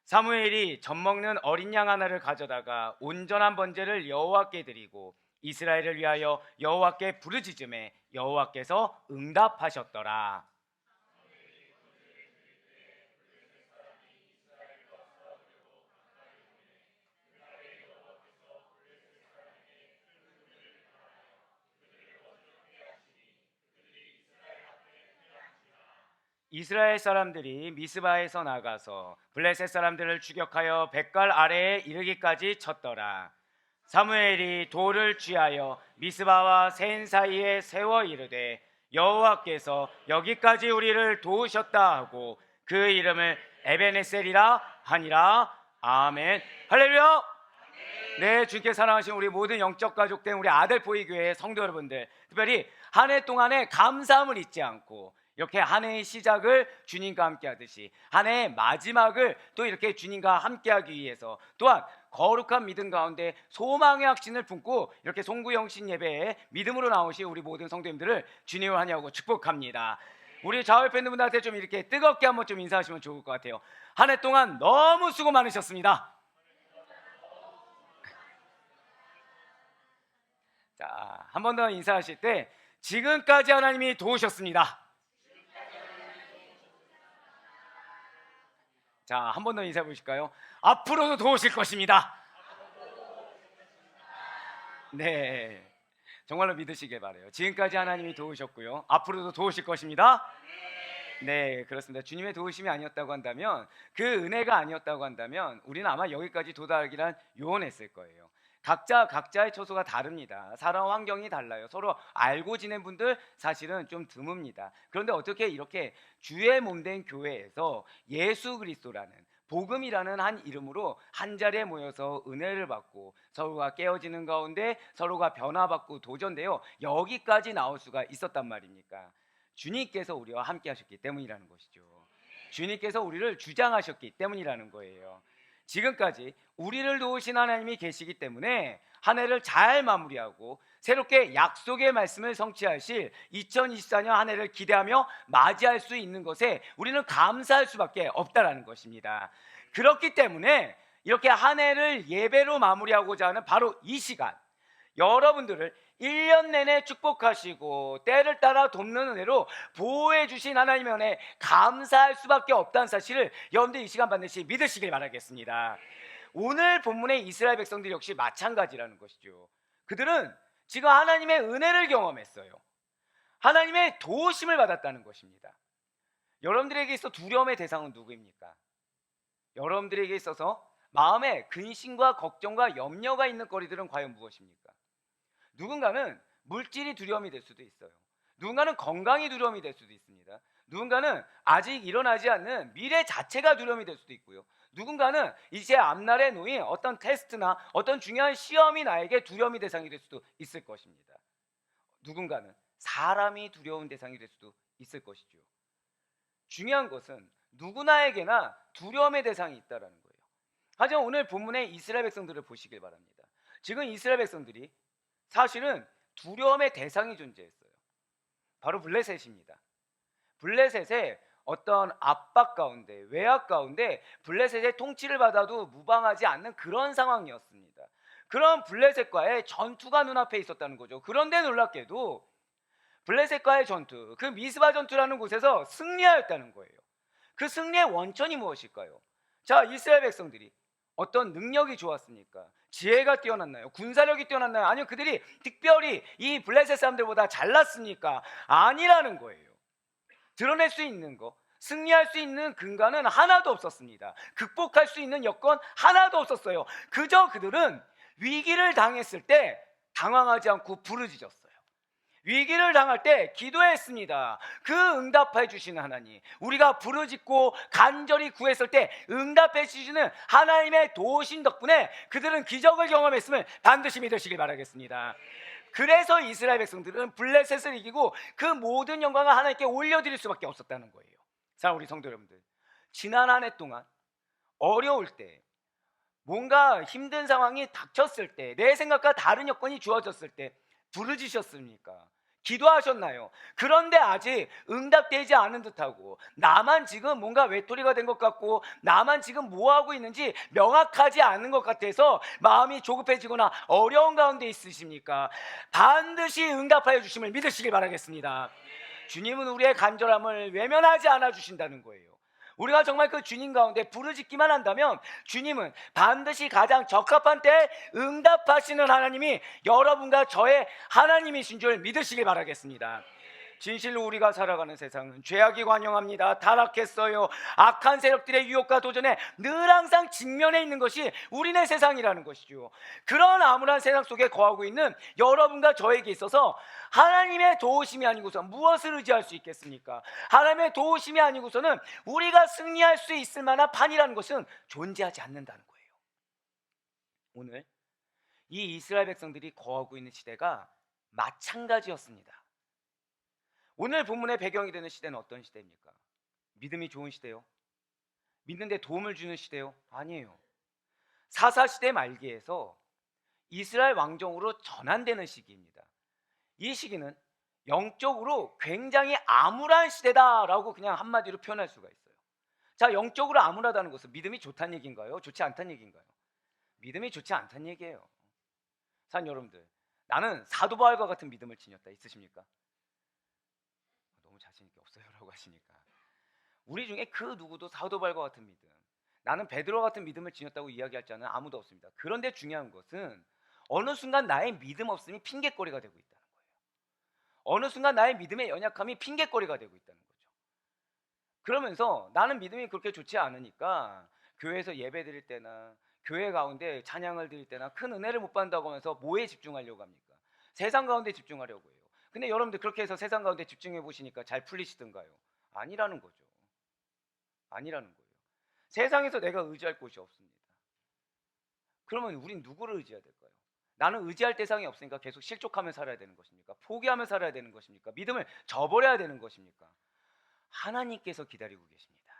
사무엘이 젖 먹는 어린 양 하나를 가져다가 온전한 번제를 여호와께 드리고 이스라엘을 위하여 여호와께 부르짖음에 여호와께서 응답하셨더라. 이스라엘 사람들이 미스바에서 나가서 블레셋 사람들을 추격하여 벳갈 아래에 이르기까지 쳤더라. 사무엘이 돌을 쥐하여 미스바와 센 사이에 세워 이르되 여호와께서 여기까지 우리를 도우셨다 하고 그 이름을 에베네셀이라 하니라. 아멘. 할렐루야. 네, 주님께 사랑하신 우리 모든 영적 가족 된 우리 아델포이 교회 성도 여러분들, 특별히 한 해 동안의 감사함을 잊지 않고 이렇게 한 해의 시작을 주님과 함께 하듯이 한 해의 마지막을 또 이렇게 주님과 함께 하기 위해서 또한 거룩한 믿음 가운데 소망의 확신을 품고 이렇게 송구영신 예배에 믿음으로 나오신 우리 모든 성도님들을 주님을 환영하고 축복합니다. 우리 좌우에 있는 분들한테 좀 이렇게 뜨겁게 한번 좀 인사하시면 좋을 것 같아요. 한 해 동안 너무 수고 많으셨습니다. 자, 한 번 더 인사하실 때 지금까지 하나님이 도우셨습니다. 자, 한 번 더 인사해 보실까요? 앞으로도 도우실 것입니다. 네, 정말로 믿으시길 바라요. 지금까지 하나님이 도우셨고요, 앞으로도 도우실 것입니다. 네, 그렇습니다. 주님의 도우심이 아니었다고 한다면, 그 은혜가 아니었다고 한다면 우리는 아마 여기까지 도달하기란 요원했을 거예요. 각자의 처소가 다릅니다. 살아온 환경이 달라요. 서로 알고 지낸 분들 사실은 좀 드뭅니다. 그런데 어떻게 이렇게 주의 몸된 교회에서 예수 그리스도라는 복음이라는 한 이름으로 한 자리에 모여서 은혜를 받고 서로가 깨어지는 가운데 서로가 변화받고 도전되어 여기까지 나올 수가 있었단 말입니까? 주님께서 우리와 함께 하셨기 때문이라는 것이죠. 주님께서 우리를 주장하셨기 때문이라는 거예요. 지금까지 우리를 도우신 하나님이 계시기 때문에 한 해를 잘 마무리하고 새롭게 약속의 말씀을 성취하실 2024년 한 해를 기대하며 맞이할 수 있는 것에 우리는 감사할 수밖에 없다라는 것입니다. 그렇기 때문에 이렇게 한 해를 예배로 마무리하고자 하는 바로 이 시간, 여러분들을 1년 내내 축복하시고 때를 따라 돕는 은혜로 보호해 주신 하나님의 은혜에 감사할 수밖에 없다는 사실을 여러분들 이 시간 반드시 믿으시길 바라겠습니다. 오늘 본문의 이스라엘 백성들 역시 마찬가지라는 것이죠. 그들은 지금 하나님의 은혜를 경험했어요. 하나님의 도우심을 받았다는 것입니다. 여러분들에게 있어 두려움의 대상은 누구입니까? 여러분들에게 있어서 마음에 근심과 걱정과 염려가 있는 거리들은 과연 무엇입니까? 누군가는 물질이 두려움이 될 수도 있어요. 누군가는 건강이 두려움이 될 수도 있습니다. 누군가는 아직 일어나지 않는 미래 자체가 두려움이 될 수도 있고요. 누군가는 이제 앞날에 놓인 어떤 테스트나 어떤 중요한 시험이 나에게 두려움의 대상이 될 수도 있을 것입니다. 누군가는 사람이 두려운 대상이 될 수도 있을 것이죠. 중요한 것은 누구나에게나 두려움의 대상이 있다는 거예요. 하지만 오늘 본문의 이스라엘 백성들을 보시길 바랍니다. 지금 이스라엘 백성들이 사실은 두려움의 대상이 존재했어요. 바로 블레셋입니다. 블레셋의 어떤 압박 가운데, 외압 가운데 블레셋의 통치를 받아도 무방하지 않는 그런 상황이었습니다. 그런 블레셋과의 전투가 눈앞에 있었다는 거죠. 그런데 놀랍게도 블레셋과의 전투, 그 미스바 전투라는 곳에서 승리하였다는 거예요. 그 승리의 원천이 무엇일까요? 자, 이스라엘 백성들이 어떤 능력이 좋았습니까? 지혜가 뛰어났나요? 군사력이 뛰어났나요? 아니면 그들이 특별히 이 블레셋 사람들보다 잘났습니까? 아니라는 거예요. 드러낼 수 있는 거, 승리할 수 있는 근간은 하나도 없었습니다. 극복할 수 있는 여건 하나도 없었어요. 그저 그들은 위기를 당했을 때 당황하지 않고 부르짖었어요. 위기를 당할 때 기도했습니다. 그 응답해 주시는 하나님, 우리가 부르짖고 간절히 구했을 때 응답해 주시는 하나님의 도우신 덕분에 그들은 기적을 경험했음을 반드시 믿으시길 바라겠습니다. 그래서 이스라엘 백성들은 블레셋을 이기고 그 모든 영광을 하나님께 올려드릴 수밖에 없었다는 거예요. 자, 우리 성도 여러분들, 지난 한 해 동안 어려울 때, 뭔가 힘든 상황이 닥쳤을 때, 내 생각과 다른 여건이 주어졌을 때 부르짖으셨습니까? 기도하셨나요? 그런데 아직 응답되지 않은 듯하고, 나만 지금 뭔가 외톨이가 된 것 같고, 나만 지금 뭐 하고 있는지 명확하지 않은 것 같아서 마음이 조급해지거나 어려운 가운데 있으십니까? 반드시 응답하여 주심을 믿으시길 바라겠습니다. 주님은 우리의 간절함을 외면하지 않아 주신다는 거예요. 우리가 정말 그 주님 가운데 부르짖기만 한다면 주님은 반드시 가장 적합한 때에 응답하시는 하나님이 여러분과 저의 하나님이신 줄 믿으시길 바라겠습니다. 진실로 우리가 살아가는 세상은 죄악이 관영합니다. 타락했어요. 악한 세력들의 유혹과 도전에 늘 항상 직면해 있는 것이 우리네 세상이라는 것이죠. 그런 암울한 세상 속에 거하고 있는 여러분과 저에게 있어서 하나님의 도우심이 아니고서 무엇을 의지할 수 있겠습니까? 하나님의 도우심이 아니고서는 우리가 승리할 수 있을 만한 판이라는 것은 존재하지 않는다는 거예요. 오늘 이 이스라엘 백성들이 거하고 있는 시대가 마찬가지였습니다. 오늘 본문의 배경이 되는 시대는 어떤 시대입니까? 믿음이 좋은 시대요? 믿는데 도움을 주는 시대요? 아니에요. 사사시대 말기에서 이스라엘 왕정으로 전환되는 시기입니다. 이 시기는 영적으로 굉장히 암울한 시대다라고 그냥 한마디로 표현할 수가 있어요. 자, 영적으로 암울하다는 것은 믿음이 좋다는 얘기인가요? 좋지 않다는 얘기인가요? 믿음이 좋지 않다는 얘기예요. 산 여러분들, 나는 사도 바울과 같은 믿음을 지녔다 있으십니까? 너무 자신 있게 없어요 라고 하시니까, 우리 중에 그 누구도 사도 바울과 같은 믿음, 나는 베드로 같은 믿음을 지녔다고 이야기할 자는 아무도 없습니다. 그런데 중요한 것은 어느 순간 나의 믿음 없음이 핑계거리가 되고 있다는 거예요. 어느 순간 나의 믿음의 연약함이 핑계거리가 되고 있다는 거죠. 그러면서 나는 믿음이 그렇게 좋지 않으니까 교회에서 예배 드릴 때나 교회 가운데 찬양을 드릴 때나 큰 은혜를 못 받는다고 하면서 뭐에 집중하려고 합니까? 세상 가운데 집중하려고 해요. 근데 여러분들 그렇게 해서 세상 가운데 집중해 보시니까 잘 풀리시던가요? 아니라는 거죠. 아니라는 거예요. 세상에서 내가 의지할 곳이 없습니다. 그러면 우린 누구를 의지해야 될까요? 나는 의지할 대상이 없으니까 계속 실족하며 살아야 되는 것입니까? 포기하며 살아야 되는 것입니까? 믿음을 저버려야 되는 것입니까? 하나님께서 기다리고 계십니다.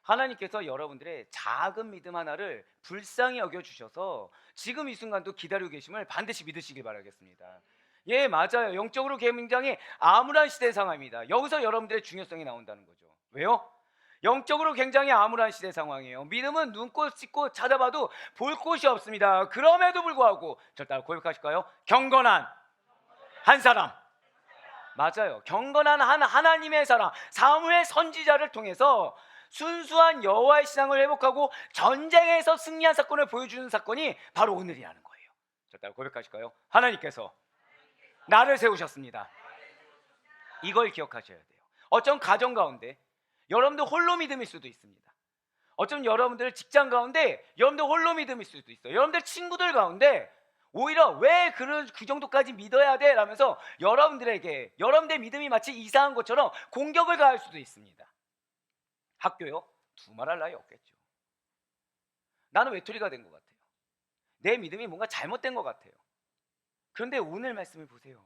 하나님께서 여러분들의 작은 믿음 하나를 불쌍히 여겨주셔서 지금 이 순간도 기다리고 계심을 반드시 믿으시길 바라겠습니다. 예, 맞아요. 영적으로 굉장히 암울한 시대 상황입니다. 여기서 여러분들의 중요성이 나온다는 거죠. 왜요? 영적으로 굉장히 암울한 시대 상황이에요. 믿음은 눈꽃 씻고 찾아봐도 볼 곳이 없습니다. 그럼에도 불구하고 저 따라 고백하실까요? 경건한 한 사람. 맞아요. 경건한 한 하나님의 사람, 사무엘 선지자를 통해서 순수한 여호와의 신앙을 회복하고 전쟁에서 승리한 사건을 보여주는 사건이 바로 오늘이라는 거예요. 저 따라 고백하실까요? 하나님께서 나를 세우셨습니다. 이걸 기억하셔야 돼요. 어쩜 가정 가운데 여러분들 홀로 믿음일 수도 있습니다. 어쩜 여러분들 직장 가운데 여러분들 홀로 믿음일 수도 있어요. 여러분들 친구들 가운데 오히려 왜 그 정도까지 믿어야 돼? 라면서 여러분들에게 여러분들의 믿음이 마치 이상한 것처럼 공격을 가할 수도 있습니다. 학교요? 두말할 나위 없겠죠. 나는 외톨이가 된 것 같아요. 내 믿음이 뭔가 잘못된 것 같아요. 그런데 오늘 말씀을 보세요.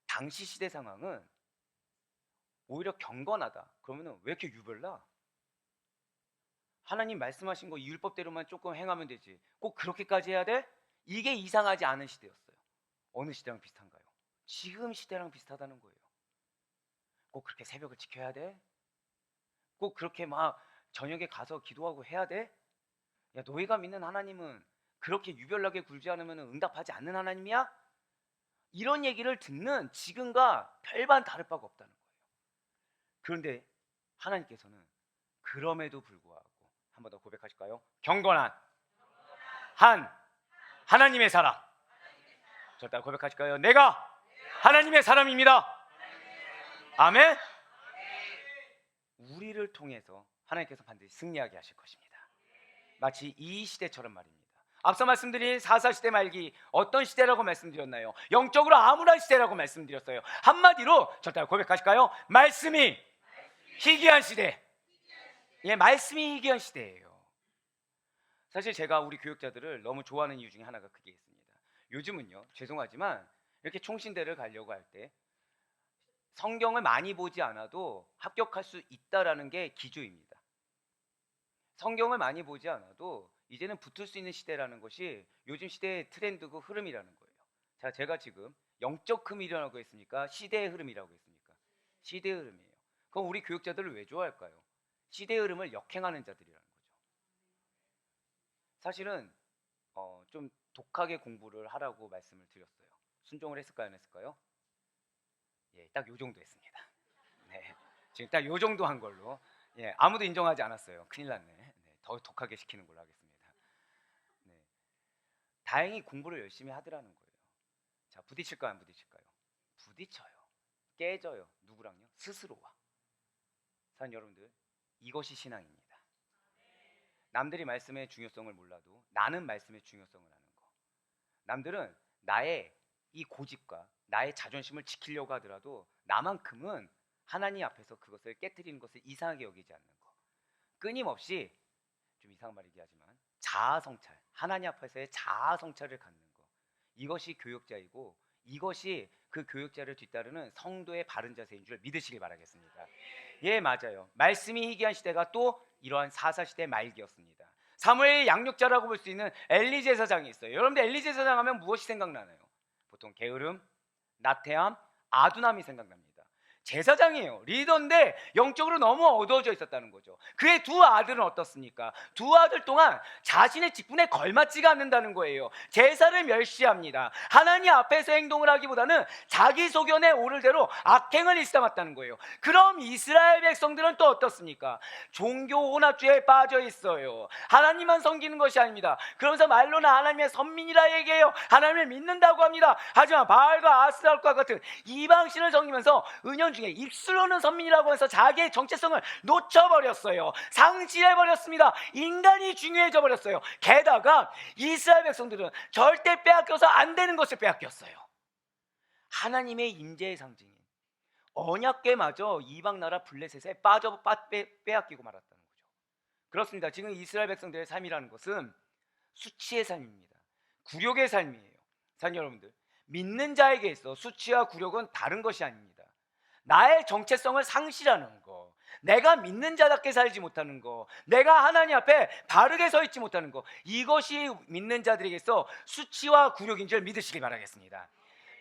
당시 시대 상황은 오히려 경건하다. 그러면 왜 이렇게 유별나? 하나님 말씀하신 거 율법대로만 조금 행하면 되지 꼭 그렇게까지 해야 돼? 이게 이상하지 않은 시대였어요. 어느 시대랑 비슷한가요? 지금 시대랑 비슷하다는 거예요. 꼭 그렇게 새벽을 지켜야 돼? 꼭 그렇게 막 저녁에 가서 기도하고 해야 돼? 야, 너희가 믿는 하나님은 그렇게 유별나게 굴지 않으면 응답하지 않는 하나님이야? 이런 얘기를 듣는 지금과 별반 다를 바가 없다는 거예요. 그런데 하나님께서는 그럼에도 불구하고 한 번 더 고백하실까요? 경건한 한 하나님의 사람. 저 따라 고백하실까요? 내가 하나님의 사람입니다. 아멘. 우리를 통해서 하나님께서 반드시 승리하게 하실 것입니다. 마치 이 시대처럼 말입니다. 앞서 말씀드린 사사시대 말기 어떤 시대라고 말씀드렸나요? 영적으로 암울한 시대라고 말씀드렸어요. 한마디로 저 따라 고백하실까요? 말씀이 희귀한 시대. 예, 말씀이 희귀한 시대예요. 사실 제가 우리 교육자들을 너무 좋아하는 이유 중에 하나가 그게 있습니다. 요즘은요, 죄송하지만 이렇게 총신대를 가려고 할 때 성경을 많이 보지 않아도 합격할 수 있다라는 게 기조입니다. 성경을 많이 보지 않아도 이제는 붙을 수 있는 시대라는 것이 요즘 시대의 트렌드고 흐름이라는 거예요. 자, 제가 지금 영적 흐름이라고 했습니까? 시대의 흐름이라고 했습니까? 시대의 흐름이에요. 그럼 우리 교육자들을 왜 좋아할까요? 시대의 흐름을 역행하는 자들이라는 거죠. 사실은 좀 독하게 공부를 하라고 말씀을 드렸어요. 순종을 했을까요? 안 했을까요? 예, 딱 요 정도 했습니다. 네, 지금 딱 요 정도 한 걸로. 예, 아무도 인정하지 않았어요. 큰일 났네. 네, 더 독하게 시키는 걸로 하겠습니다. 네, 다행히 공부를 열심히 하더라는 거예요. 자, 부딪힐까요? 안 부딪힐까요? 부딪혀요. 깨져요. 누구랑요? 스스로와. 사랑하는 여러분들, 이것이 신앙입니다. 남들이 말씀의 중요성을 몰라도 나는 말씀의 중요성을 아는 거. 남들은 나의 이 고집과 나의 자존심을 지키려고 하더라도 나만큼은 하나님 앞에서 그것을 깨트리는 것을 이상하게 여기지 않는 거. 끊임없이, 좀 이상한 말이긴 하지만, 자아성찰, 하나님 앞에서의 자아성찰을 갖는 거. 이것이 교육자이고 이것이 그 교육자를 뒤따르는 성도의 바른 자세인 줄 믿으시길 바라겠습니다. 예, 맞아요. 말씀이 희귀한 시대가 또 이러한 사사시대 말기였습니다. 사무엘의 양육자라고 볼 수 있는 엘리 제사장이 있어요. 여러분들 엘리 제사장 하면 무엇이 생각나나요? 보통 게으름, 나태함, 아둔함이 생각납니다. 제사장이에요. 리더인데 영적으로 너무 어두워져 있었다는 거죠. 그의 두 아들은 어떻습니까? 두 아들 동안 자신의 직분에 걸맞지가 않는다는 거예요. 제사를 멸시합니다. 하나님 앞에서 행동을 하기보다는 자기 소견에 오를 대로 악행을 일삼았다는 거예요. 그럼 이스라엘 백성들은 또 어떻습니까? 종교 혼합주의에 빠져 있어요. 하나님만 섬기는 것이 아닙니다. 그러면서 말로는 하나님의 선민이라 얘기해요. 하나님을 믿는다고 합니다. 하지만 바알과 아스tarot과 같은 이방신을 섬기면서 은연 중에 입술로는 선민이라고 해서 자기의 정체성을 놓쳐버렸어요. 상실해버렸습니다. 인간이 중요해져 버렸어요. 게다가 이스라엘 백성들은 절대 빼앗겨서 안 되는 것을 빼앗겼어요. 하나님의 임재의 상징인 언약궤마저 이방 나라 블레셋에 빼앗기고 말았다는 거죠. 그렇습니다. 지금 이스라엘 백성들의 삶이라는 것은 수치의 삶입니다. 굴욕의 삶이에요. 사랑하는 여러분들, 믿는 자에게 있어 수치와 굴욕은 다른 것이 아닙니다. 나의 정체성을 상실하는 거, 내가 믿는 자답게 살지 못하는 거, 내가 하나님 앞에 바르게 서 있지 못하는 거, 이것이 믿는 자들에게서 수치와 굴욕인 줄 믿으시기 바라겠습니다.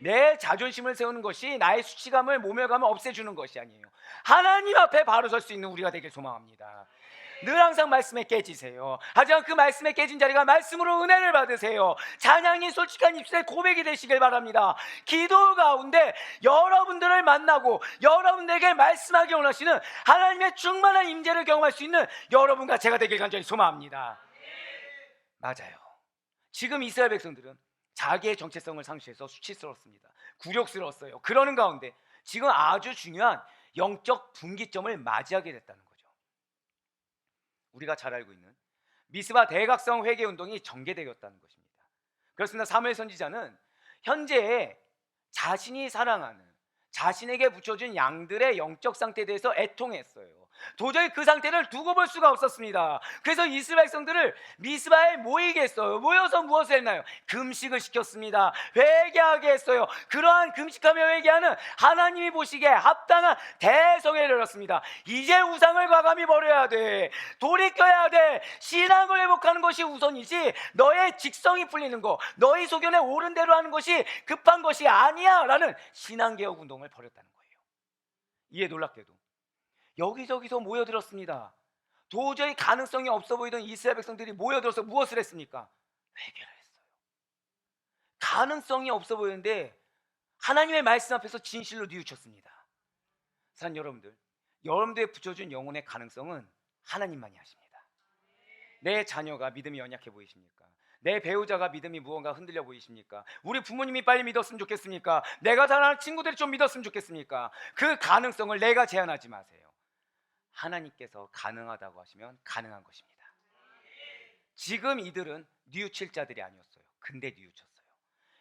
내 자존심을 세우는 것이 나의 수치감을 모멸감을 없애주는 것이 아니에요. 하나님 앞에 바로 설 수 있는 우리가 되길 소망합니다. 늘 항상 말씀에 깨지세요. 하지만 그 말씀에 깨진 자리가 말씀으로 은혜를 받으세요. 찬양이 솔직한 입술의 고백이 되시길 바랍니다. 기도 가운데 여러분들을 만나고 여러분들에게 말씀하기 원하시는 하나님의 충만한 임재를 경험할 수 있는 여러분과 제가 되길 간절히 소망합니다. 맞아요. 지금 이스라엘 백성들은 자기의 정체성을 상실해서 수치스러웠습니다. 굴욕스러웠어요. 그러는 가운데 지금 아주 중요한 영적 분기점을 맞이하게 됐다는 거예요. 우리가 잘 알고 있는 미스바 대각성 회개 운동이 전개되었다는 것입니다. 그렇습니다. 사무엘 선지자는 현재 자신이 사랑하는, 자신에게 붙여준 양들의 영적 상태에 대해서 애통했어요. 도저히 그 상태를 두고 볼 수가 없었습니다. 그래서 이스라엘 백성들을 미스바에 모이게 했어요. 모여서 무엇을 했나요? 금식을 시켰습니다. 회개하게 했어요. 그러한 금식하며 회개하는 하나님이 보시기에 합당한 대성회를 열었습니다. 이제 우상을 과감히 버려야 돼. 돌이켜야 돼. 신앙을 회복하는 것이 우선이지 너의 직성이 풀리는 거, 너희 소견에 옳은 대로 하는 것이 급한 것이 아니야 라는 신앙개혁 운동을 벌였다는 거예요. 이에 놀랍게도 여기저기서 모여들었습니다. 도저히 가능성이 없어 보이던 이스라엘 백성들이 모여들어서 무엇을 했습니까? 회개를 했어요. 가능성이 없어 보이는데 하나님의 말씀 앞에서 진실로 뉘우쳤습니다. 사랑하는 여러분들, 여러분들의 붙여준 영혼의 가능성은 하나님만이 하십니다. 내 자녀가 믿음이 연약해 보이십니까? 내 배우자가 믿음이 무언가 흔들려 보이십니까? 우리 부모님이 빨리 믿었으면 좋겠습니까? 내가 사랑하는 친구들이 좀 믿었으면 좋겠습니까? 그 가능성을 내가 제한하지 마세요. 하나님께서 가능하다고 하시면 가능한 것입니다. 지금 이들은 뉘우칠 자들이 아니었어요. 근데 뉘우쳤어요.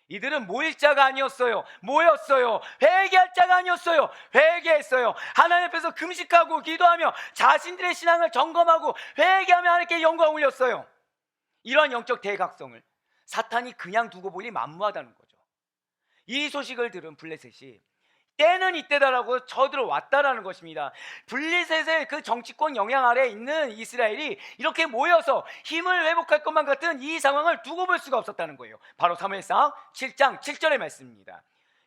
이들은 모일 자가 아니었어요. 모였어요. 회개할 자가 아니었어요. 회개했어요. 하나님 앞에서 금식하고 기도하며 자신들의 신앙을 점검하고 회개하며 하나님께 영광 올렸어요. 이러한 영적 대각성을 사탄이 그냥 두고 보니 만무하다는 거죠. 이 소식을 들은 블레셋이 때는 이때다라고 쳐들어왔다라는 것입니다. 블레셋의 그 정치권 영향 아래에 있는 이스라엘이 이렇게 모여서 힘을 회복할 것만 같은 이 상황을 두고 볼 수가 없었다는 거예요. 바로 사무엘상 7장 7절의 말씀입니다.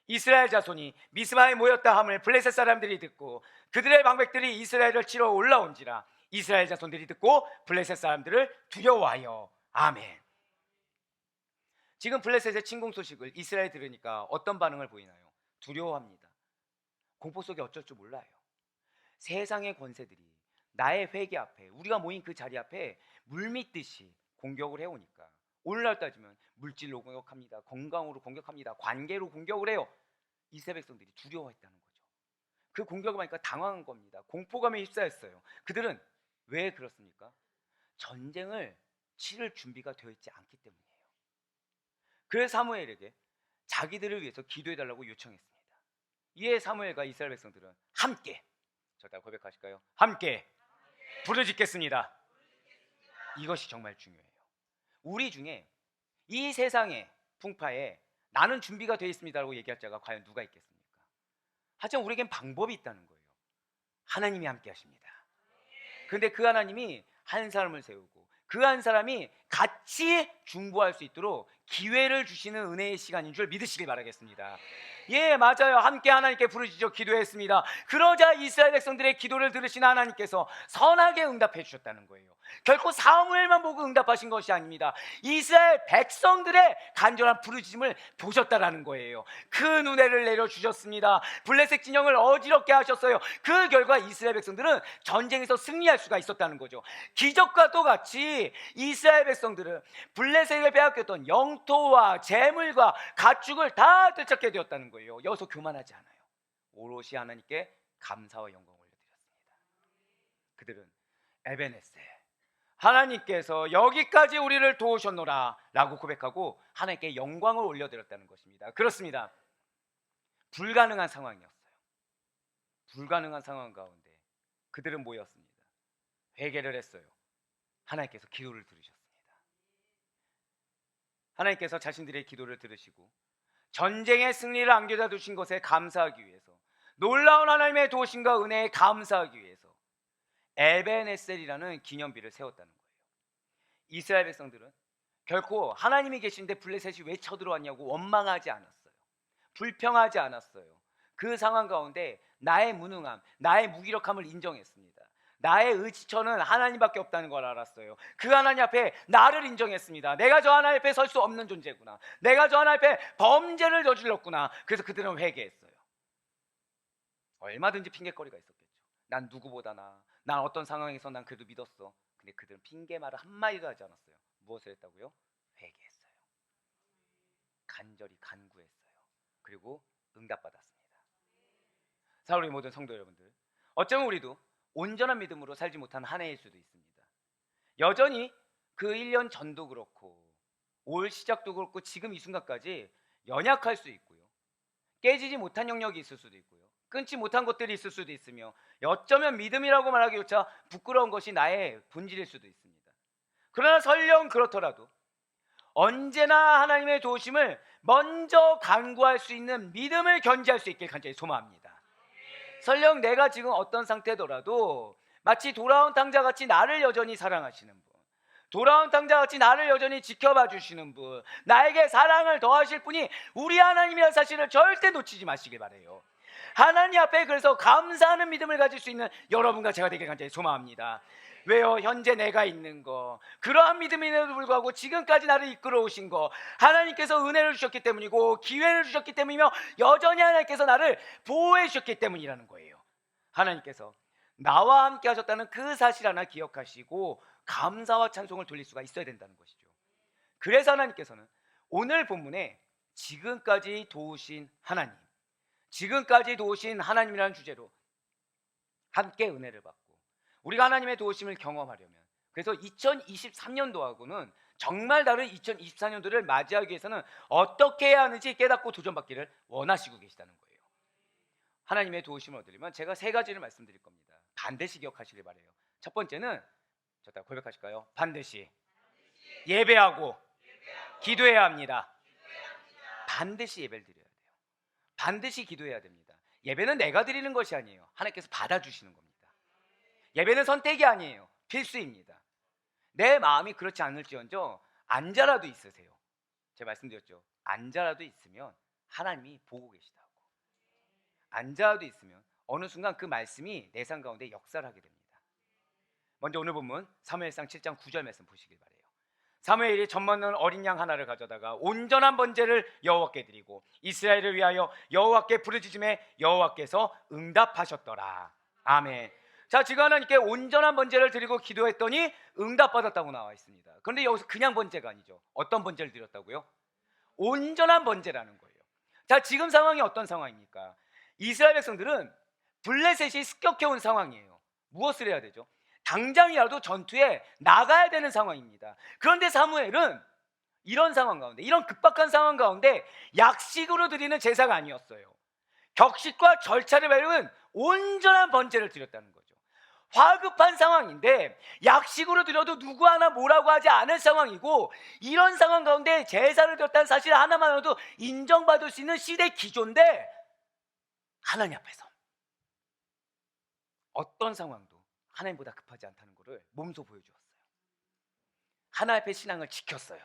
이스라엘 자손이 미스바에 모였다 함을 블레셋 사람들이 듣고 그들의 방백들이 이스라엘을 치러 올라온지라 이스라엘 자손들이 듣고 블레셋 사람들을 두려워하여. 아멘. 지금 블레셋의 침공 소식을 이스라엘이 들으니까 어떤 반응을 보이나요? 두려워합니다. 공포 속에 어쩔 줄 몰라요. 세상의 권세들이 나의 회개 앞에, 우리가 모인 그 자리 앞에 물밀듯이 공격을 해오니까 오늘날 따지면 물질로 공격합니다. 건강으로 공격합니다. 관계로 공격을 해요. 이스라엘 백성들이 두려워했다는 거죠. 그 공격을 하니까 당황한 겁니다. 공포감에 휩싸였어요. 그들은 왜 그렇습니까? 전쟁을 치를 준비가 되어 있지 않기 때문이에요. 그래서 사무엘에게 자기들을 위해서 기도해달라고 요청했습니다. 이에 사무엘과 이스라엘 백성들은 함께, 저다 고백하실까요? 함께 부르짖겠습니다. 이것이 정말 중요해요. 우리 중에 이 세상의 풍파에 나는 준비가 되어 있습니다라고 얘기할 자가 과연 누가 있겠습니까? 하지만 우리에겐 방법이 있다는 거예요. 하나님이 함께 하십니다. 그런데 그 하나님이 한 사람을 세우고 그 한 사람이 같이 중보할 수 있도록 기회를 주시는 은혜의 시간인 줄 믿으시길 바라겠습니다. 예, 맞아요. 함께 하나님께 부르짖어 기도했습니다. 그러자 이스라엘 백성들의 기도를 들으신 하나님께서 선하게 응답해 주셨다는 거예요. 결코 사무엘만 보고 응답하신 것이 아닙니다. 이스라엘 백성들의 간절한 부르짖음을 보셨다라는 거예요. 큰 은혜를 내려주셨습니다. 블레셋 진영을 어지럽게 하셨어요. 그 결과 이스라엘 백성들은 전쟁에서 승리할 수가 있었다는 거죠. 기적과 똑같이 이스라엘 백성들은 블레셋을 빼앗겼던 영토와 재물과 가축을 다 되찾게 되었다는 거예요. 여기서 교만하지 않아요. 오롯이 하나님께 감사와 영광을 올려드렸습니다. 그들은 에베네세, 하나님께서 여기까지 우리를 도우셨노라 라고 고백하고 하나님께 영광을 올려드렸다는 것입니다. 그렇습니다. 불가능한 상황이었어요. 불가능한 상황 가운데 그들은 모였습니다. 회개를 했어요. 하나님께서 기도를 들으셨습니다. 하나님께서 자신들의 기도를 들으시고 전쟁의 승리를 안겨다 두신 것에 감사하기 위해서, 놀라운 하나님의 도우심과 은혜에 감사하기 위해서 에벤에셀이라는 기념비를 세웠다는 거예요. 이스라엘 백성들은 결코 하나님이 계신데 블레셋이 왜 쳐들어왔냐고 원망하지 않았어요. 불평하지 않았어요. 그 상황 가운데 나의 무능함, 나의 무기력함을 인정했습니다. 나의 의지처는 하나님밖에 없다는 걸 알았어요. 그 하나님 앞에 나를 인정했습니다. 내가 저 하나님 앞에 설 수 없는 존재구나. 내가 저 하나님 앞에 범죄를 저질렀구나. 그래서 그들은 회개했어요. 얼마든지 핑계거리가 있었겠죠. 난 누구보다 난 어떤 상황에서 난 그래도 믿었어. 근데 그들은 핑계말을 한마디도 하지 않았어요. 무엇을 했다고요? 회개했어요. 간절히 간구했어요. 그리고 응답받았습니다. 사랑하는 모든 성도 여러분들, 어쩌면 우리도 온전한 믿음으로 살지 못한 한 해일 수도 있습니다. 여전히 그 1년 전도 그렇고 올 시작도 그렇고 지금 이 순간까지 연약할 수 있고요. 깨지지 못한 영역이 있을 수도 있고요. 끊지 못한 것들이 있을 수도 있으며 어쩌면 믿음이라고 말하기조차 부끄러운 것이 나의 본질일 수도 있습니다. 그러나 설령 그렇더라도 언제나 하나님의 도우심을 먼저 간구할 수 있는 믿음을 견지할 수 있길 간절히 소망합니다. 설령 내가 지금 어떤 상태더라도 마치 돌아온 탕자같이 나를 여전히 사랑하시는 분, 돌아온 탕자같이 나를 여전히 지켜봐 주시는 분, 나에게 사랑을 더하실 분이 우리 하나님이라는 사실을 절대 놓치지 마시길 바라요. 하나님 앞에 그래서 감사하는 믿음을 가질 수 있는 여러분과 제가 되길 간절히 소망합니다. 왜요? 현재 내가 있는 거, 그러한 믿음임에도 불구하고 지금까지 나를 이끌어 오신 거, 하나님께서 은혜를 주셨기 때문이고 기회를 주셨기 때문이며 여전히 하나님께서 나를 보호해 주셨기 때문이라는 거예요. 하나님께서 나와 함께 하셨다는 그 사실 하나 기억하시고 감사와 찬송을 돌릴 수가 있어야 된다는 것이죠. 그래서 하나님께서는 오늘 본문에 지금까지 도우신 하나님, 지금까지 도우신 하나님이라는 주제로 함께 은혜를 받고 우리가 하나님의 도우심을 경험하려면, 그래서 2023년도하고는 정말 다른 2024년도를 맞이하기 위해서는 어떻게 해야 하는지 깨닫고 도전받기를 원하시고 계시다는 거예요. 하나님의 도우심을 얻으려면 제가 세 가지를 말씀드릴 겁니다. 반드시 기억하시길 바라요. 첫 번째는 저다 고백하실까요? 반드시 예배하고 기도해야 합니다. 반드시 예배를 드려야 돼요. 반드시 기도해야 됩니다. 예배는 내가 드리는 것이 아니에요. 하나님께서 받아주시는 겁니다. 예배는 선택이 아니에요. 필수입니다. 내 마음이 그렇지 않을지언정 앉아라도 있으세요. 제가 말씀드렸죠. 앉아라도 있으면 하나님이 보고 계시다고. 앉아도 있으면 어느 순간 그 말씀이 내 삶 가운데 역사를 하게 됩니다. 먼저 오늘 본문 사무엘상 7장 9절 말씀 보시길 바래요. 사무엘이 젖먹는 어린 양 하나를 가져다가 온전한 번제를 여호와께 드리고 이스라엘을 위하여 여호와께 부르짖음에 여호와께서 응답하셨더라. 아멘. 자, 지금 하나님께 온전한 번제를 드리고 기도했더니 응답받았다고 나와 있습니다. 그런데 여기서 그냥 번제가 아니죠. 어떤 번제를 드렸다고요? 온전한 번제라는 거예요. 자, 지금 상황이 어떤 상황입니까? 이스라엘 백성들은 블레셋이 습격해온 상황이에요. 무엇을 해야 되죠? 당장이라도 전투에 나가야 되는 상황입니다. 그런데 사무엘은 이런 상황 가운데, 이런 급박한 상황 가운데 약식으로 드리는 제사가 아니었어요. 격식과 절차를 밟은 온전한 번제를 드렸다는 거죠. 화급한 상황인데 약식으로 드려도 누구 하나 뭐라고 하지 않을 상황이고, 이런 상황 가운데 제사를 드렸다는 사실 하나만으로도 인정받을 수 있는 시대 기조인데, 하나님 앞에서 어떤 상황도 하나님보다 급하지 않다는 것을 몸소 보여주었어요. 하나님 앞에 신앙을 지켰어요.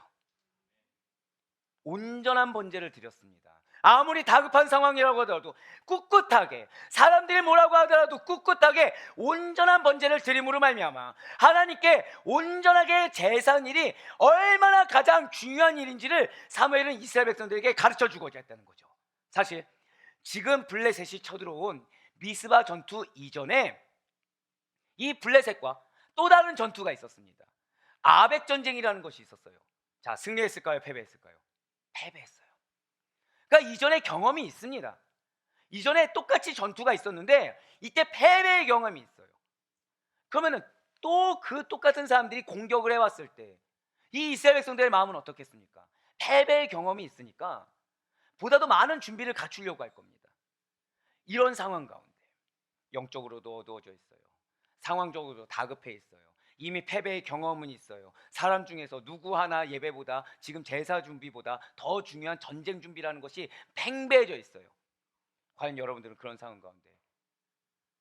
온전한 번제를 드렸습니다. 아무리 다급한 상황이라고 하더라도 꿋꿋하게, 사람들이 뭐라고 하더라도 꿋꿋하게 온전한 번제를 드림으로 말미암아 하나님께 온전하게 제사하는 일이 얼마나 가장 중요한 일인지를 사무엘은 이스라엘 백성들에게 가르쳐주고자 했다는 거죠. 사실 지금 블레셋이 쳐들어온 미스바 전투 이전에 이 블레셋과 또 다른 전투가 있었습니다. 아벡 전쟁이라는 것이 있었어요. 자, 승리했을까요? 패배했을까요? 패배했어요. 그러니까 이전에 경험이 있습니다. 이전에 똑같이 전투가 있었는데 이때 패배의 경험이 있어요. 그러면은 또 그 똑같은 사람들이 공격을 해왔을 때 이 이스라엘 백성들의 마음은 어떻겠습니까? 패배의 경험이 있으니까 보다도 많은 준비를 갖추려고 할 겁니다. 이런 상황 가운데 영적으로도 어두워져 있어요. 상황적으로도 다급해 있어요. 이미 패배의 경험은 있어요. 사람 중에서 누구 하나 예배보다 지금 제사 준비보다 더 중요한 전쟁 준비라는 것이 팽배해져 있어요. 과연 여러분들은 그런 상황 가운데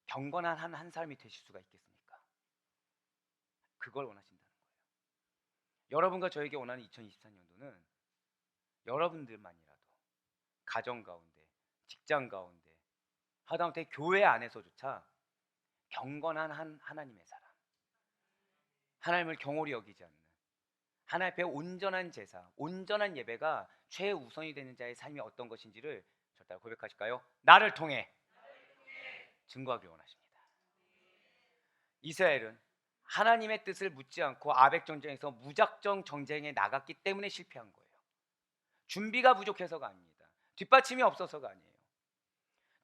경건한 한 사람이 되실 수가 있겠습니까? 그걸 원하신다는 거예요. 여러분과 저에게 원하는 2024년도는 여러분들만이라도 가정 가운데, 직장 가운데, 하다못해 교회 안에서조차 경건한 하나님의 사람, 하나님을 경홀히 여기지 않는, 하나님 앞에 온전한 제사, 온전한 예배가 최우선이 되는 자의 삶이 어떤 것인지를 저따라 고백하실까요? 나를 통해 증거하길 원하십니다. 이스라엘은 하나님의 뜻을 묻지 않고 아벡 전쟁에서 무작정 전쟁에 나갔기 때문에 실패한 거예요. 준비가 부족해서가 아닙니다. 뒷받침이 없어서가 아니에요.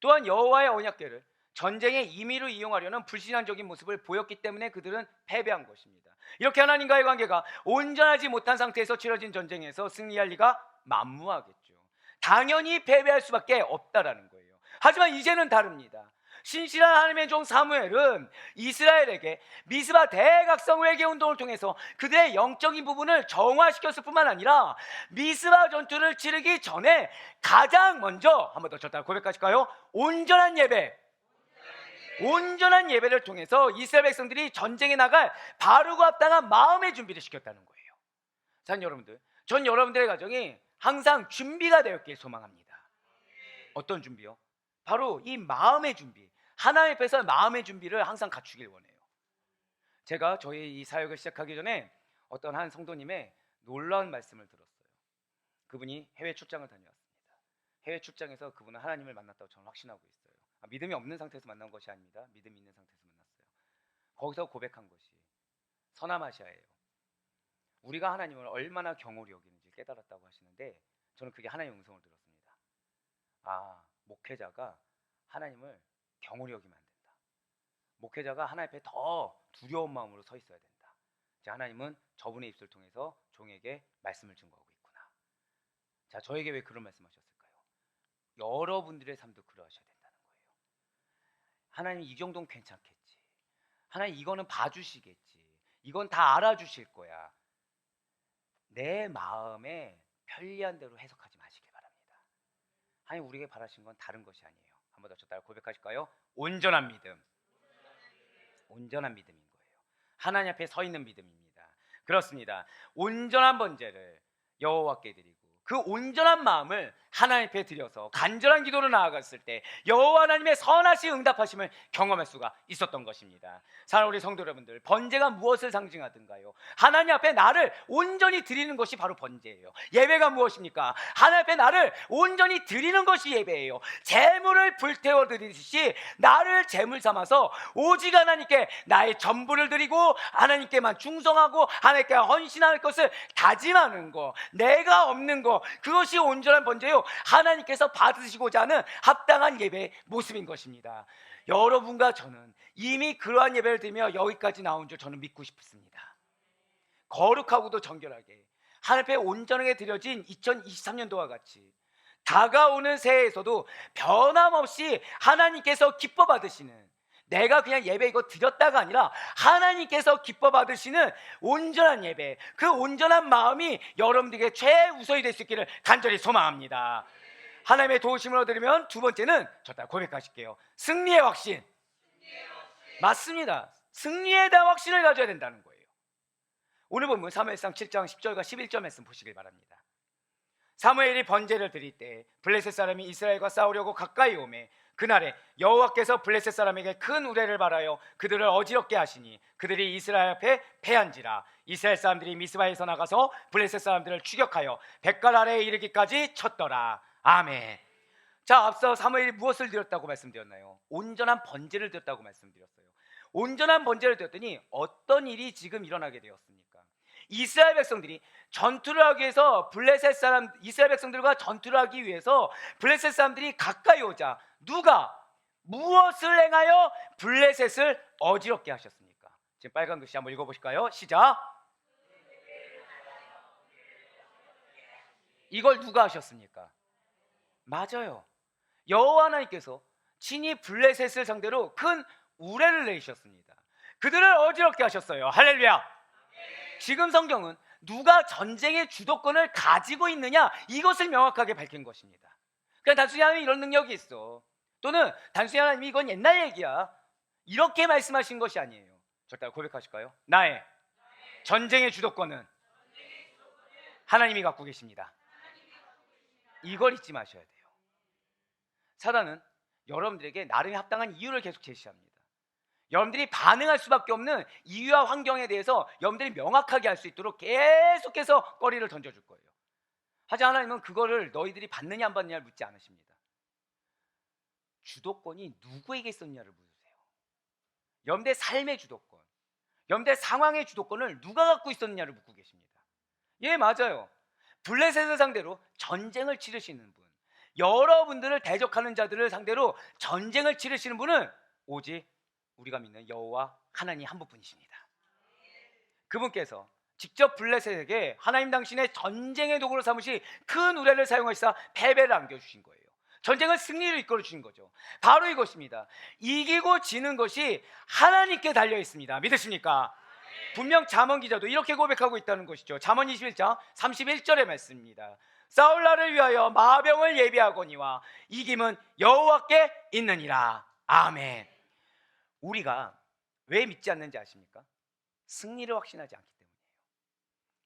또한 여호와의 언약궤를 전쟁의 임의로 이용하려는 불신앙적인 모습을 보였기 때문에 그들은 패배한 것입니다. 이렇게 하나님과의 관계가 온전하지 못한 상태에서 치러진 전쟁에서 승리할 리가 만무하겠죠. 당연히 패배할 수밖에 없다라는 거예요. 하지만 이제는 다릅니다. 신실한 하나님의 종 사무엘은 이스라엘에게 미스바 대각성 회개 운동을 통해서 그들의 영적인 부분을 정화시켰을 뿐만 아니라 미스바 전투를 치르기 전에 가장 먼저, 한 번 더 저따라 고백하실까요? 온전한 예배를 통해서 이스라엘 백성들이 전쟁에 나갈 바르고 합당한 마음의 준비를 시켰다는 거예요. 자, 여러분들, 전 여러분들의 가정이 항상 준비가 되었길 소망합니다. 어떤 준비요? 바로 이 마음의 준비, 하나님 앞에서 마음의 준비를 항상 갖추길 원해요. 제가 저희 이 사역을 시작하기 전에 어떤 한 성도님의 놀라운 말씀을 들었어요. 그분이 해외 출장을 다녀왔습니다. 해외 출장에서 그분은 하나님을 만났다고 저는 확신하고 있어요. 믿음이 없는 상태에서 만난 것이 아닙니다. 믿음이 있는 상태에서 만났어요. 거기서 고백한 것이 서남아시아예요. 우리가 하나님을 얼마나 경홀히 여기는지 깨달았다고 하시는데, 저는 그게 하나님의 음성을 들었습니다. 목회자가 하나님을 경홀히 여기면 안 된다. 목회자가 하나님 앞에 더 두려운 마음으로 서 있어야 된다. 하나님은 저분의 입술을 통해서 종에게 말씀을 증거하고 있구나. 자, 저에게 왜 그런 말씀하셨을까요? 여러분들의 삶도 그러하셔야 된다는 거예요. 하나님, 이 정도는 괜찮겠지. 하나님, 이거는 봐주시겠지. 이건 다 알아주실 거야. 내 마음에 편리한 대로 해석하지 마시길 바랍니다. 하나님, 우리에게 바라신 건 다른 것이 아니에요. 한 번 더 저 따라 고백하실까요? 온전한 믿음. 온전한 믿음인 거예요. 하나님 앞에 서 있는 믿음입니다. 그렇습니다. 온전한 번제를 여호와께 드리고 그 온전한 마음을 하나님 앞에 드려서 간절한 기도로 나아갔을 때 여호와 하나님의 선하신 응답하심을 경험할 수가 있었던 것입니다. 사랑하는 우리 성도 여러분들, 번제가 무엇을 상징하든가요? 하나님 앞에 나를 온전히 드리는 것이 바로 번제예요. 예배가 무엇입니까? 하나님 앞에 나를 온전히 드리는 것이 예배예요. 제물을 불태워 드리듯이 나를 제물 삼아서 오직 하나님께 나의 전부를 드리고 하나님께만 충성하고 하나님께 헌신할 것을 다짐하는 거, 내가 없는 거, 그것이 온전한 번제요, 하나님께서 받으시고자 하는 합당한 예배의 모습인 것입니다. 여러분과 저는 이미 그러한 예배를 드리며 여기까지 나온 줄 저는 믿고 싶습니다. 거룩하고도 정결하게 하나님 앞에 온전하게 드려진 2023년도와 같이 다가오는 새해에서도 변함없이 하나님께서 기뻐 받으시는, 내가 그냥 예배 이거 드렸다가 아니라 하나님께서 기뻐 받으시는 온전한 예배, 그 온전한 마음이 여러분들에게 최우선이 될 수 있기를 간절히 소망합니다. 하나님의 도우심을 얻으려면 두 번째는 저따 고백하실게요. 승리의 확신. 맞습니다. 승리에 대한 확신을 가져야 된다는 거예요. 오늘 본문 사무엘상 7장 10절과 11절 말씀 보시길 바랍니다. 사무엘이 번제를 드릴 때 블레셋 사람이 이스라엘과 싸우려고 가까이 오매 그날에 여호와께서 블레셋 사람에게 큰 우레를 발하여 그들을 어지럽게 하시니 그들이 이스라엘 앞에 패한지라. 이스라엘 사람들이 미스바에서 나가서 블레셋 사람들을 추격하여 뱃갈 아래에 이르기까지 쳤더라. 아멘. 자, 앞서 사무엘이 무엇을 드렸다고 말씀드렸나요? 온전한 번제를 드렸다고 말씀드렸어요. 온전한 번제를 드렸더니 어떤 일이 지금 일어나게 되었습니까? 이스라엘 백성들이 전투를 하기 위해서 이스라엘 백성들과 전투를 하기 위해서 블레셋 사람들이 가까이 오자 누가 무엇을 행하여 블레셋을 어지럽게 하셨습니까? 지금 빨간 글씨 한번 읽어보실까요? 시작. 이걸 누가 하셨습니까? 맞아요. 여호와 하나님께서 친히 블레셋을 상대로 큰 우레를 내셨습니다. 그들을 어지럽게 하셨어요. 할렐루야. 지금 성경은 누가 전쟁의 주도권을 가지고 있느냐, 이것을 명확하게 밝힌 것입니다. 그냥 단순히 하나님 이런 능력이 있어, 또는 단순히 하나님이 이건 옛날 얘기야, 이렇게 말씀하신 것이 아니에요. 절대 고백하실까요? 나의 전쟁의 주도권은 하나님이 갖고 계십니다. 이걸 잊지 마셔야 돼요. 사단은 여러분들에게 나름의 합당한 이유를 계속 제시합니다. 여러분들이 반응할 수밖에 없는 이유와 환경에 대해서 여러분들이 명확하게 할 수 있도록 계속해서 거리를 던져줄 거예요. 하지만 하나님은 그거를 너희들이 받느냐 안 받느냐를 묻지 않으십니다. 주도권이 누구에게 있었냐를 묻으세요. 여러분들의 삶의 주도권, 여러분들의 상황의 주도권을 누가 갖고 있었느냐를 묻고 계십니다. 예, 맞아요. 블레셋을 상대로 전쟁을 치르시는 분, 여러분들을 대적하는 자들을 상대로 전쟁을 치르시는 분은 오직 우리가 믿는 여호와 하나님 한 분뿐이십니다. 그분께서 직접 블레셋에게 하나님 당신의 전쟁의 도구로 삼으시 큰 우레를 사용하시사 패배를 안겨주신 거예요. 전쟁을 승리를 이끌어 주신 거죠. 바로 이것입니다. 이기고 지는 것이 하나님께 달려 있습니다. 믿으십니까? 분명 잠언 기자도 이렇게 고백하고 있다는 것이죠. 잠언 21장 31절의 말씀입니다. 싸울 날을 위하여 마병을 예비하거니와 이김은 여호와께 있느니라. 아멘. 우리가 왜 믿지 않는지 아십니까? 승리를 확신하지 않기 때문이에요.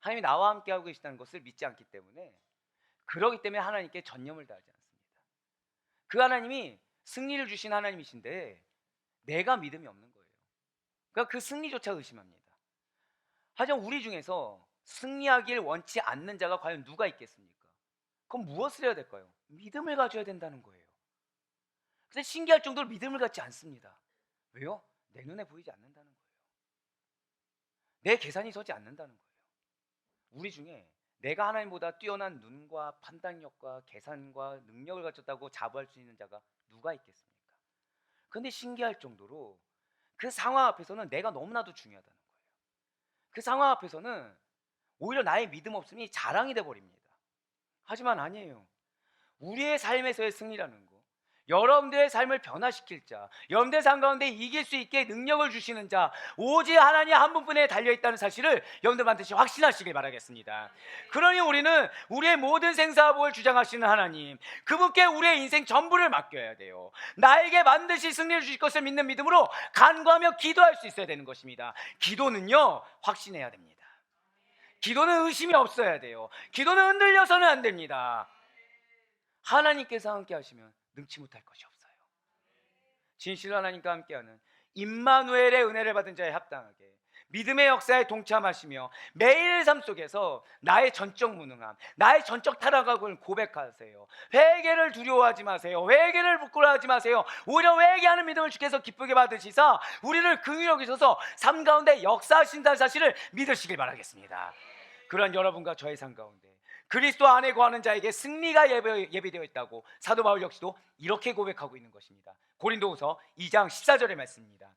하나님이 나와 함께 하고 계시다는 것을 믿지 않기 때문에, 그러기 때문에 하나님께 전념을 다하지 않습니다. 그 하나님이 승리를 주신 하나님이신데 내가 믿음이 없는 거예요. 그러니까 그 승리조차 의심합니다. 하지만 우리 중에서 승리하길 원치 않는 자가 과연 누가 있겠습니까? 그럼 무엇을 해야 될까요? 믿음을 가져야 된다는 거예요. 근데 신기할 정도로 믿음을 갖지 않습니다. 왜요? 내 눈에 보이지 않는다는 거예요. 내 계산이 서지 않는다는 거예요. 우리 중에 내가 하나님보다 뛰어난 눈과 판단력과 계산과 능력을 가졌다고 자부할 수 있는 자가 누가 있겠습니까? 그런데 신기할 정도로 그 상황 앞에서는 내가 너무나도 중요하다는 거예요. 그 상황 앞에서는 오히려 나의 믿음 없음이 자랑이 돼버립니다. 하지만 아니에요. 우리의 삶에서의 승리라는 거, 여러분들의 삶을 변화시킬 자, 여러분들의 삶 가운데 이길 수 있게 능력을 주시는 자, 오직 하나님 한 분뿐에 달려있다는 사실을 여러분들 반드시 확신하시길 바라겠습니다. 그러니 우리는 우리의 모든 생사복을 주장하시는 하나님, 그분께 우리의 인생 전부를 맡겨야 돼요. 나에게 반드시 승리를 주실 것을 믿는 믿음으로 간구하며 기도할 수 있어야 되는 것입니다. 기도는요, 확신해야 됩니다. 기도는 의심이 없어야 돼요. 기도는 흔들려서는 안 됩니다. 하나님께서 함께 하시면 능치 못할 것이 없어요. 진실 하나님과 함께하는 임마누엘의 은혜를 받은 자에 합당하게 믿음의 역사에 동참하시며 매일 삶 속에서 나의 전적 무능함, 나의 전적 타락을 고백하세요. 회개를 두려워하지 마세요. 회개를 부끄러워하지 마세요. 오히려 회개하는 믿음을 주께서 기쁘게 받으시사 우리를 긍휼히 여기셔서 삶 가운데 역사하신다는 사실을 믿으시길 바라겠습니다. 그러한 여러분과 저의 삶 가운데 그리스도 안에 거하는 자에게 승리가 예비되어 있다고 사도 바울 역시도 이렇게 고백하고 있는 것입니다. 고린도후서 2장 14절의 말씀입니다.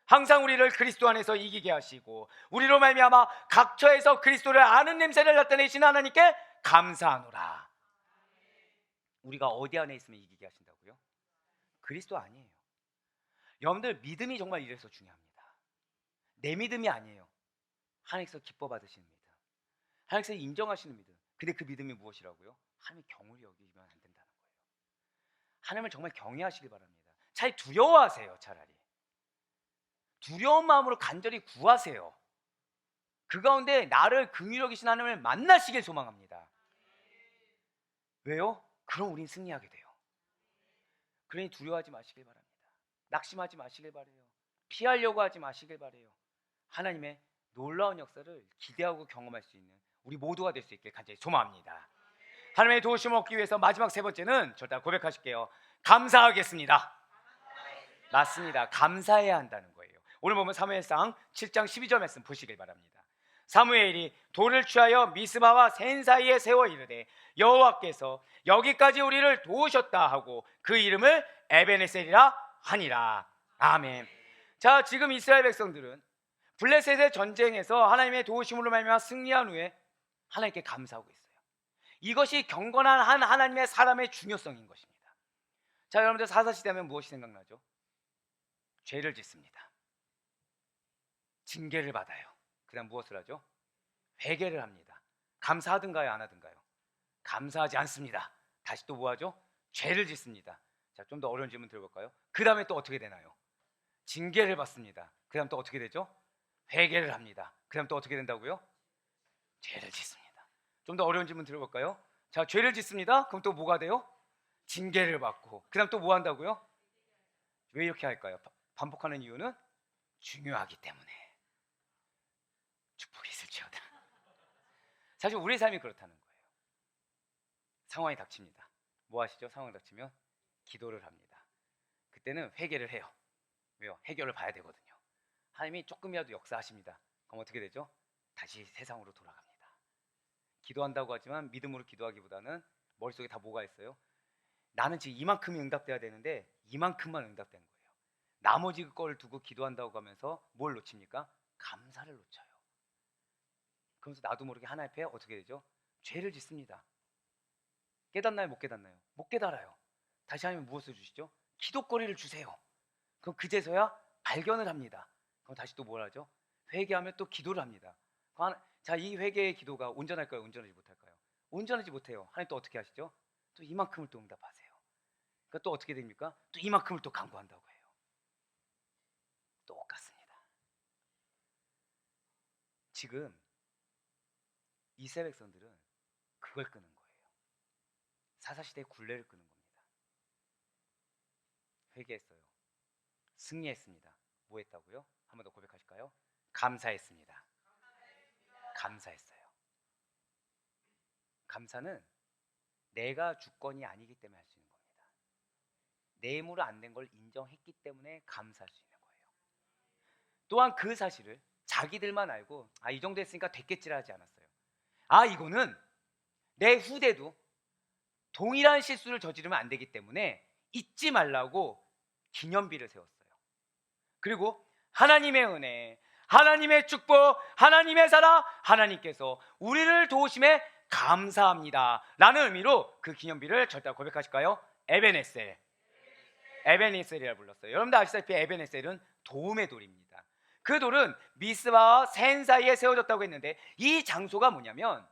항상 우리를 그리스도 안에서 이기게 하시고 우리로 말미암아 각처에서 그리스도를 아는 냄새를 나타내신 하나님께 감사하노라. 우리가 어디 안에 있으면 이기게 하신다고요? 그리스도 아니에요. 여러분들 믿음이 정말 이래서 중요합니다. 내 믿음이 아니에요. 하나님께서 기뻐 받으시는 믿음, 하나님께서 인정하시는 믿음. 근데 그 믿음이 무엇이라고요? 하나님의 경을 여기면 안 된다는 거예요. 하나님을 정말 경외하시길 바랍니다. 차라리 두려워하세요. 차라리 두려운 마음으로 간절히 구하세요. 그 가운데 나를 긍휼히 여기신 하나님을 만나시길 소망합니다. 왜요? 그럼 우린 승리하게 돼요. 그러니 두려워하지 마시길 바랍니다. 낙심하지 마시길 바래요. 피하려고 하지 마시길 바래요. 하나님의 놀라운 역사를 기대하고 경험할 수 있는 우리 모두가 될 수 있길 간절히 소망합니다. 하나님의 도우심을 얻기 위해서 마지막 세 번째는 저를 고백하실게요. 감사하겠습니다. 맞습니다. 감사해야 한다는 거예요. 오늘 보면 사무엘상 7장 12절 말씀 보시길 바랍니다. 사무엘이 돌을 취하여 미스바와 센 사이에 세워 이르되 여호와께서 여기까지 우리를 도우셨다 하고 그 이름을 에베네셀이라 하니라. 아멘. 자, 지금 이스라엘 백성들은 블레셋의 전쟁에서 하나님의 도우심으로 말미암아 승리한 후에 하나님께 감사하고 있어요. 이것이 경건한 한 하나님의 사람의 중요성인 것입니다. 자, 여러분들 사사시대하면 무엇이 생각나죠? 죄를 짓습니다. 징계를 받아요. 그 다음 무엇을 하죠? 회개를 합니다. 감사하든가요? 안 하든가요? 감사하지 않습니다. 다시 또 뭐하죠? 죄를 짓습니다. 자, 좀 더 어려운 질문 드려볼까요? 그 다음에 또 어떻게 되나요? 징계를 받습니다. 그 다음 또 어떻게 되죠? 회개를 합니다. 그 다음 또 어떻게 된다고요? 죄를 짓습니다. 좀 더 어려운 질문 드려볼까요? 자, 죄를 짓습니다. 그럼 또 뭐가 돼요? 징계를 받고 그 다음 또 뭐 한다고요? 왜 이렇게 할까요? 반복하는 이유는 중요하기 때문에. 축복이 있을지어다. 사실 우리의 삶이 그렇다는 거예요. 상황이 닥칩니다. 뭐 하시죠? 상황이 닥치면 기도를 합니다. 그때는 회개를 해요. 왜요? 해결을 봐야 되거든요. 하나님이 조금이라도 역사하십니다. 그럼 어떻게 되죠? 다시 세상으로 돌아갑니다. 기도한다고 하지만 믿음으로 기도하기보다는 머릿속에 다 뭐가 있어요? 나는 지금 이만큼이 응답돼야 되는데 이만큼만 응답된 거예요. 나머지 걸 두고 기도한다고 하면서 뭘 놓칩니까? 감사를 놓쳐요. 그러면서 나도 모르게 하나님 앞에 어떻게 되죠? 죄를 짓습니다. 깨닫나요? 못 깨닫나요? 못 깨달아요. 다시 하나님은 무엇을 주시죠? 기도거리를 주세요. 그럼 그제서야 발견을 합니다. 그럼 다시 또 뭘 하죠? 회개하면 또 기도를 합니다. 자, 이 회개의 기도가 온전할까요? 온전하지 못할까요? 온전하지 못해요. 하나님 또 어떻게 하시죠? 또 이만큼을 또 응답하세요. 그러니까 또 어떻게 됩니까? 또 이만큼을 또 간구한다고 해요. 똑같습니다. 지금 이스라엘 백성들은 그걸 끄는 거예요. 사사시대의 굴레를 끄는 겁니다. 회개했어요. 승리했습니다. 뭐 했다고요? 한 번 더 고백하실까요? 감사했습니다. 감사했어요. 감사는 내가 주권이 아니기 때문에 할 수 있는 겁니다. 내 힘으로 안 된 걸 인정했기 때문에 감사할 수 있는 거예요. 또한 그 사실을 자기들만 알고 이 정도 했으니까 됐겠지라 하지 않았어요. 이거는 내 후대도 동일한 실수를 저지르면 안 되기 때문에 잊지 말라고 기념비를 세웠어요. 그리고 하나님의 은혜, 하나님의 축복, 하나님의 사랑, 하나님께서 우리를 도우심에 감사합니다 라는 의미로 그 기념비를 절대 고백하실까요? 에베네셀, 에베네셀이라 불렀어요. 여러분들 아시다시피 에베네셀은 도움의 돌입니다. 그 돌은 미스바와 센 사이에 세워졌다고 했는데 이 장소가 뭐냐면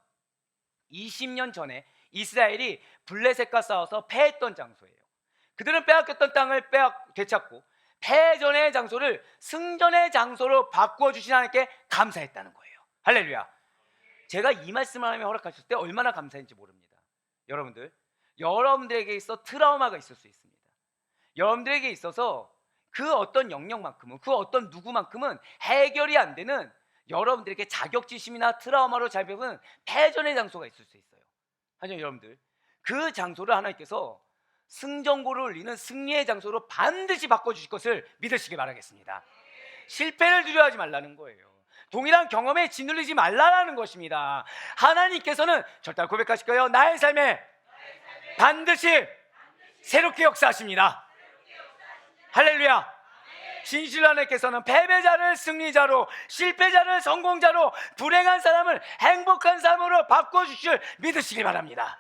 20년 전에 이스라엘이 블레셋과 싸워서 패했던 장소예요. 그들은 빼앗겼던 땅을 되찾고 패전의 장소를 승전의 장소로 바꾸어 주신 하나님께 감사했다는 거예요. 할렐루야. 제가 이 말씀을 하나님이 허락하셨을 때 얼마나 감사했는지 모릅니다. 여러분들, 여러분들에게 있어 트라우마가 있을 수 있습니다. 여러분들에게 있어서 그 어떤 영역만큼은, 그 어떤 누구만큼은 해결이 안 되는 여러분들에게 자격지심이나 트라우마로 잡혀은 패전의 장소가 있을 수 있어요. 하지만 여러분들, 그 장소를 하나님께서 승전고를 울리는 승리의 장소로 반드시 바꿔주실 것을 믿으시기 바라겠습니다. 실패를 두려워하지 말라는 거예요. 동일한 경험에 짓눌리지 말라는 것입니다. 하나님께서는 절대 고백하실 거예요. 나의 삶에 반드시 새롭게 역사하십니다. 할렐루야. 진실로 하나님께서는 패배자를 승리자로, 실패자를 성공자로, 불행한 사람을 행복한 삶으로 바꿔주실 믿으시기 바랍니다.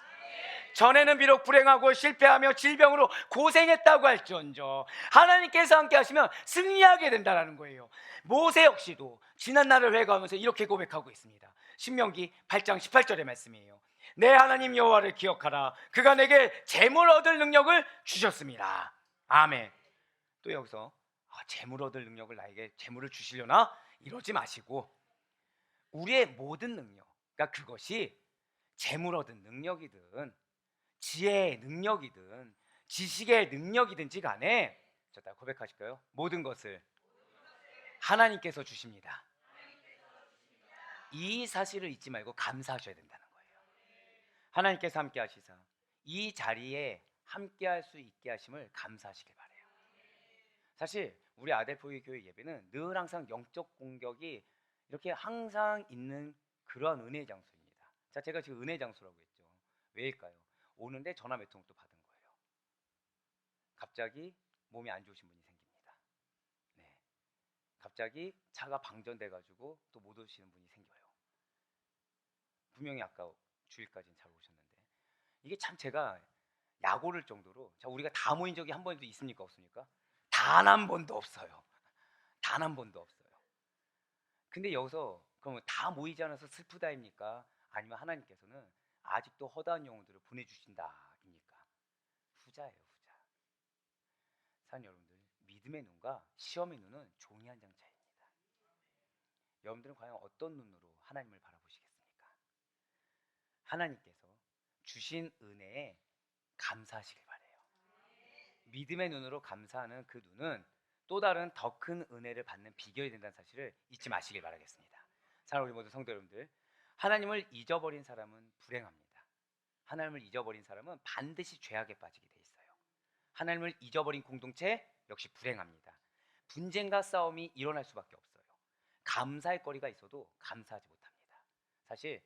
전에는 비록 불행하고 실패하며 질병으로 고생했다고 할지언정 하나님께서 함께 하시면 승리하게 된다는 거예요. 모세 역시도 지난 날을 회고하면서 이렇게 고백하고 있습니다. 신명기 8장 18절의 말씀이에요. 내 하나님 여호와를 기억하라. 그가 내게 재물 얻을 능력을 주셨습니다. 아멘. 또 여기서 재물 얻을 능력을 나에게 재물을 주시려나? 이러지 마시고 우리의 모든 능력, 그러니까 그것이 재물 얻은 능력이든 지혜의 능력이든 지식의 능력이든지 간에 자, 고백하실까요? 모든 것을 하나님께서 주십니다. 이 사실을 잊지 말고 감사하셔야 된다는 거예요. 하나님께서 함께 하시사 이 자리에 함께 할 수 있게 하심을 감사하시길 바라요. 사실 우리 아델포기 교회 예배는 늘 항상 영적 공격이 이렇게 항상 있는 그러한 은혜의 장소입니다. 자, 제가 지금 은혜의 장소라고 했죠. 왜일까요? 오는데 전화 몇 통을 또 받은 거예요. 갑자기 몸이 안 좋으신 분이 생깁니다. 네. 갑자기 차가 방전돼가지고 또 못 오시는 분이 생겨요. 분명히 아까 주일까지는 잘 오셨는데 이게 참 제가 약 오를 정도로, 자, 우리가 다 모인 적이 한 번도 있습니까? 없습니까? 단 한 번도 없어요. 단 한 번도 없어요. 근데 여기서 그러면 다 모이지 않아서 슬프다입니까? 아니면 하나님께서는 아직도 허다한 영혼들을 보내주신다입니까? 후자예요, 후자. 사랑하는 여러분들, 믿음의 눈과 시험의 눈은 종이 한 장 차이입니다. 여러분들은 과연 어떤 눈으로 하나님을 바라보시겠습니까? 하나님께서 주신 은혜에 감사하시길 바라요. 믿음의 눈으로 감사하는 그 눈은 또 다른 더 큰 은혜를 받는 비결이 된다는 사실을 잊지 마시길 바라겠습니다. 사랑하는 우리 모두 성도 여러분들, 하나님을 잊어버린 사람은 불행합니다. 하나님을 잊어버린 사람은 반드시 죄악에 빠지게 돼 있어요. 하나님을 잊어버린 공동체 역시 불행합니다. 분쟁과 싸움이 일어날 수밖에 없어요. 감사할 거리가 있어도 감사하지 못합니다. 사실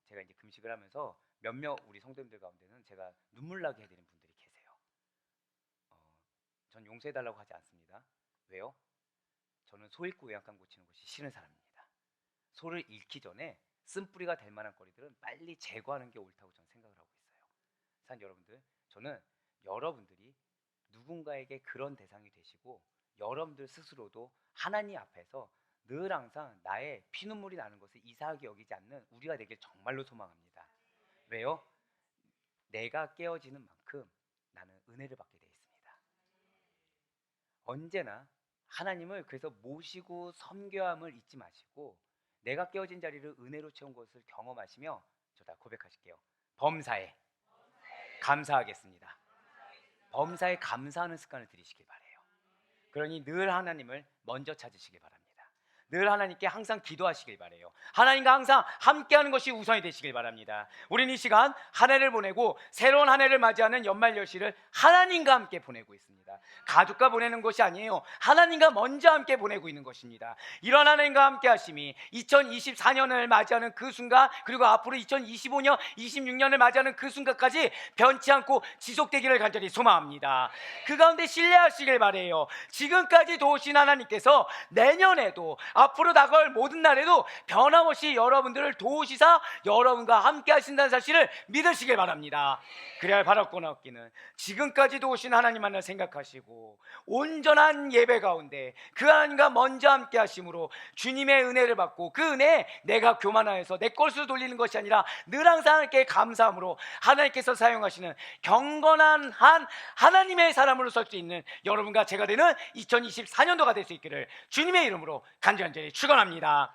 제가 이제 금식을 하면서 몇몇 우리 성도님들 가운데는 제가 눈물 나게 해드린 분들이 계세요. 전 용서해달라고 하지 않습니다. 왜요? 저는 소 잃고 외양간 고치는 것이 싫은 사람입니다. 소를 잃기 전에 쓴뿌리가 될 만한 거리들은 빨리 제거하는 게 옳다고 저는 생각을 하고 있어요. 사랑하는 여러분들, 저는 여러분들이 누군가에게 그런 대상이 되시고 여러분들 스스로도 하나님 앞에서 늘 항상 나의 피눈물이 나는 것을 이상하게 여기지 않는 우리가 되길 정말로 소망합니다. 왜요? 내가 깨어지는 만큼 나는 은혜를 받게 되어 있습니다. 언제나 하나님을 그래서 모시고 섬겨야 함을 잊지 마시고 내가 깨어진 자리를 은혜로 채운 것을 경험하시며 저 다 고백하실게요. 범사에 감사하겠습니다. 범사에 감사하는 습관을 들이시길 바라요. 그러니 늘 하나님을 먼저 찾으시길 바랍니다. 늘 하나님께 항상 기도하시길 바라요. 하나님과 항상 함께하는 것이 우선이 되시길 바랍니다. 우리는 이 시간 한 해를 보내고 새로운 한 해를 맞이하는 연말 연시를 하나님과 함께 보내고 있습니다. 가족과 보내는 것이 아니에요. 하나님과 먼저 함께 보내고 있는 것입니다. 이런 하나님과 함께 하심이 2024년을 맞이하는 그 순간, 그리고 앞으로 2025년, 26년을 맞이하는 그 순간까지 변치 않고 지속되기를 간절히 소망합니다. 그 가운데 신뢰하시길 바라요. 지금까지 도우신 하나님께서 내년에도 앞으로 다가올 모든 날에도 변함없이 여러분들을 도우시사 여러분과 함께 하신다는 사실을 믿으시길 바랍니다. 그래야 바랄거나 없기는 지금까지 도우신 하나님만을 생각하시고 온전한 예배 가운데 그 하나님과 먼저 함께 하심으로 주님의 은혜를 받고 그 은혜에 내가 교만하여서 내 것으로 돌리는 것이 아니라 늘 항상 하나님께 감사함으로 하나님께서 사용하시는 경건한 하나님의 사람으로 설 수 있는 여러분과 제가 되는 2024년도가 될 수 있기를 주님의 이름으로 간절히 축원합니다.